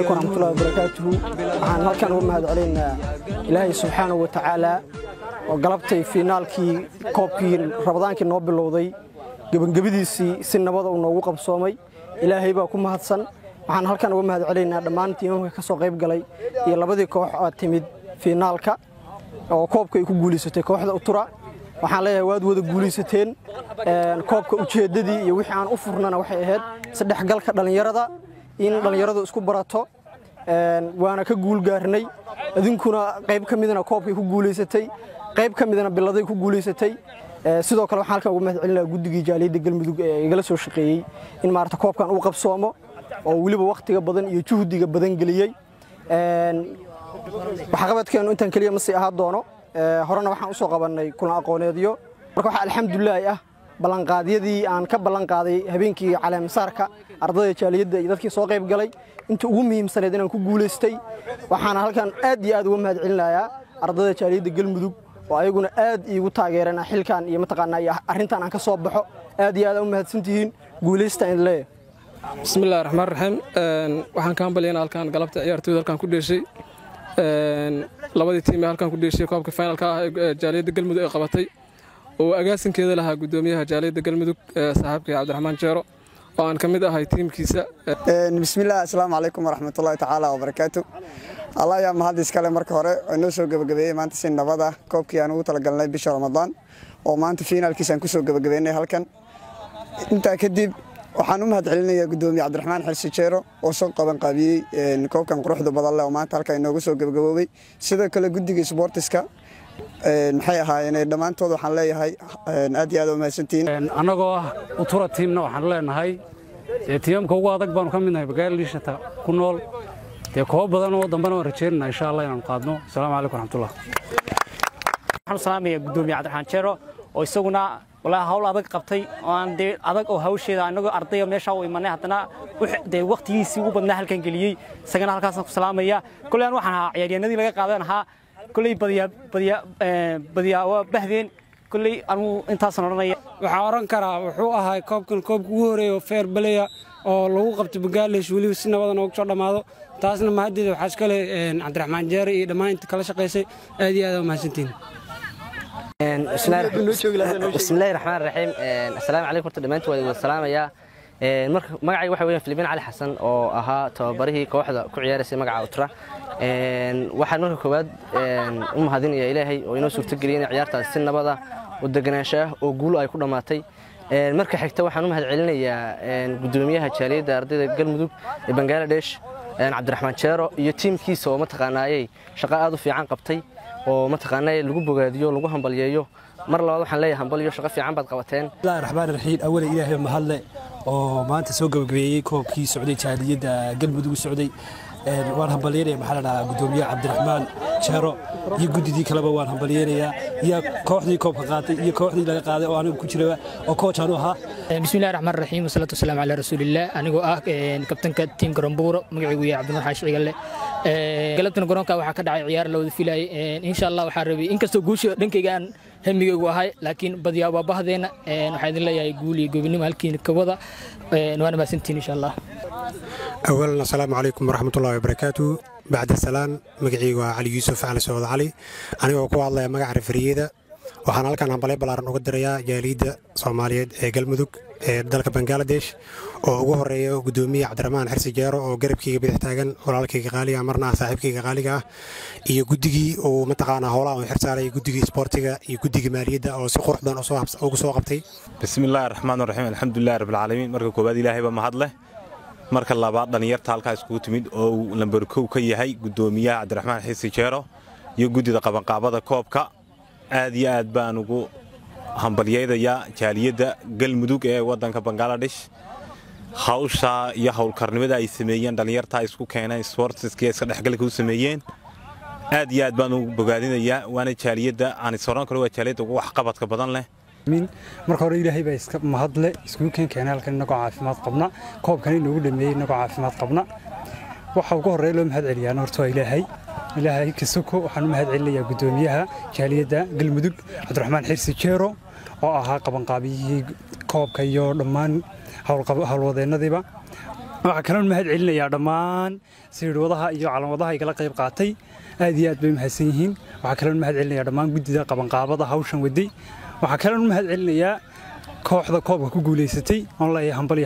عليكم ورحمة الله وبركاته. waxaan halkan uga mahad celinaynaa Ilaahay subhanahu wa ta'ala oo galabtay finaalkii koobkii Ramadaankii noo bilowday gabagabadiisii si nabad ah noogu qabsoomay. Ilaahay baa ku mahadsan. waxaan halkan uga mahad celinaynaa dhammaan tiimamka ka soo qayb galay iyo labadii koox oo timid finaalka oo koobka ay ku guuleysatay kooxda Utura. waxaan leeyahay waad wada guuleysateen koobka ujeedadii iyo wixii aan u furnana waxay ahayd saddex galka dhalinyarada in dhalinyaradu isku barato waana ka guul gaarnay idinkuna qayb ka midna koobkay ku guuleysatay qayb ka midna biladay ku guuleysatay sidoo kale waxaan halkan uga mahad celinayaa guddigii jaaliyada galmudug ee igala soo shaqeeyay in maarta koobkan uu qabsoomo oo waliba waqtiga badan iyo juhdiga badan galiyay waxa qabadkeenu intaan kaliya ma sii ahaa doono horena waxaan u soo qabanay kulan aqooneedyo marka waxa alxamdulillaah ballanqaadyadii aan ka ballanqaaday habeenkii caleemasaarka ardayda jaaliyada iyo dadkii soo qayb galay inta ugu muhiimsaneed inaan ku guuleystay waxaan halkan aad iyo aad uga mahad celinayaa ardayda jaaliyada galmudug oo ayaguna aad iigu taageereen xilkan iyo mataqaanaa arrintan aan ka soo baxo aad iyo aad u mahadsantihiin guuleysta in leeyahay bismillaahir rahmaanir rahiim waxaan ka hambalyeynaa halkan galabta ciyaartooyda halkan ku dheeshay labadii tiim halkan ku dheeshay koobka finalka ah ee jaaliyada galmudug ay qabatay oo agaasinkeeda lahaa gudoomiyaha jaaliyada galmudug saaxiibkay Cabdiraxmaan Jeero oo aan kamid ahay tiimkiisa bismillaah assalaamu calaykum waraxmatullaahi tacaala wa barakaatu Allah ya mahad iskale marka hore inoo soo gabagabeeyay maanta si nabad ah koobkii aan ugu talagalnay bisha Ramadaan oo maanta finaalkiisa aan ku soo gabagabeynay halkan inta kadib waxaan u mahad celinayaa gudoomiyaha Cabdiraxmaan Xirsi Jeero oo soo qaban qaabiyay koobkan quruxda badan leh oo maanta halkan inoogu soo gabagaboobay sidoo kale guddiga sportiska maxay ahaayeen dhamaantood waxaan leeyahay aad iyo aad u mahadsantiin anagoo ah Utura teamna waxaan leenahay tiimka ugu adag baan ka midnahay Bagaalishata ku nool koob badan oo dambana waan rajaynaynaa insha Allah inaan qaadno assalaamu calaykum waraxmatullaah waxaan salaamayaa gudoomiyaha Cabdiraxmaan Jeero oo isaguna والله هول أدق قبتي وأنا دي أدق أو هوشي ده أنو أرضية منيشة ويمنى هتنا ده وقت يسيبه بدنا هالكن قليل سجنا هالكاسن سلامية كل أنو حنا يعني النادي لقى قادنا كل بديا وبهذين كل أنو أنت صنعنا وحارن كرا وحوها كوب جوري وفير بليا أو لو قبت بقالش ولي السنة بدنا وقشر لماذا تاسنا ما هدي وحشكله عبد الرحمن جاري لما أنت كلا شقيسي هذه هذا ما سنتين بسم الله الرحمن الرحيم السلام عليكم ورحمة الله والسلام يا magacay waxa weeyaan Filibin Ali Xasan oo ahaa tababarihii kooxda ku ciyaarayay magaca Utra waxaan marka koowaad u mahadinayaa Ilaahay oo inoo suurtageliyay ciyaartaas si nabad ah oo deganaansho oo guul ay ku dhamaatay marka xigta waxaan u mahad celinayaa gudoomiyaha jaaliyada ardayda galmudug ee Bangladesh Cabdiraxmaan Jeero iyo tiimkiisa oo mataqaanaayay shaqo aad u fiican qabtay oo mataqaanay lagu bogaadiyo lagu hambalyeeyo mar labaad waxaan leeyahay hambalyo shaqo fiican baad qabateen Bismillahir Rahmaanir Rahiim awal Ilaahay mahadle oo maanta soo gabagabeeyay koobkii Socday jaaliyada galmudug Socday waan hambalyeeynaa maxalada gudoomiyaha Cabdiraxmaan Jeero iyo guddigii kaleba waan hambalyeeynaa iyo kooxdii koobka qaatay iyo kooxdii laga qaaday oo anigu ku jiray oo coach aanu ahaa Bismillahir Rahmaanir Rahiim wassalatu wassalamu ala rasuulillah anigoo ah kabtanka team Garoonbuuro magacaygu yahay Cabdiraxmaan Xaashi Cigalle galabtan garoonka waxa ka dhacay ciyaar la wada filayay insha Allah waxa rabay inkastoo guusha dhankayga aan hamigaygu ahay laakiin badiyaa waa bahdeena waxa idin leeyahay guul iyo gobonimo halkiin ka wada waana maasantiin insha Allah أولاً السلام عليكم ورحمة الله وبركاته بعد السلام مقعي وعلي يوسف على سعود علي أنا وقوى الله مقع رفريدة وحنا لك أنا بلي بلارن أقدر يا جاليد صومالية قلمدوك دلك بنغلاديش وهو الرئيس قدومي عبد الرحمن حرسي جارو وقرب كي بيحتاجن ولالك غالي أمرنا صاحب كي غالي يجودي ومتقانا هولا وحرسالي يجودي سبورتيجا يجودي مالية أو سقور دان أو سوقتي بسم الله الرحمن الرحيم الحمد لله رب العالمين مركب كوبادي الله بمحضله marka labaad dhalinyarta halkaas ku timid oo lambar 2 ka yahay gudoomiyaha Cabdiraxmaan Xirsi Jeero iyo gudida qabanqaabada koobka aad iyo aad baan ugu hambalyeeyaa jaaliyada galmudug ee wadanka Bangladesh hawsha iyo hawlkarnimada ay sameeyeen dhalinyarta isku keenay sportska iska dhaxgalka u sameeyeen aad iyo aad baan ugu bogaadinayaa waana jaaliyada aan isooran karo waa jaaliyada ugu wax qabadka badan leh marka hore Ilaahay baa iska mahadle isku keenay halkan inagu caafimaad qabna koobkan inuu dhameeyay inagu caafimaad qabna waxa ugu horeeyay loo mahad celiyaan horta Ilaahay kasoo waxaan mahad celinayaa gudoomiyaha jaaliyada galmudug Cabdiraxmaan Xirsi Jeero oo ahaa qaban qaabiyay koobka iyo dhammaan hawlwadeenadiiba waxaa kaloon mahad celinayaa dhammaan siidhwadaha iyo calanwadaha igala qayb qaatay aad iyo aad bay mahadsan yihiin waxaa kaloon mahad celinayaa dhammaan guddida qabanqaabada hawshan waday waxaa kaloon mahad celinayaa kooxda koobka ku guulaysatay oon leeyahay hambal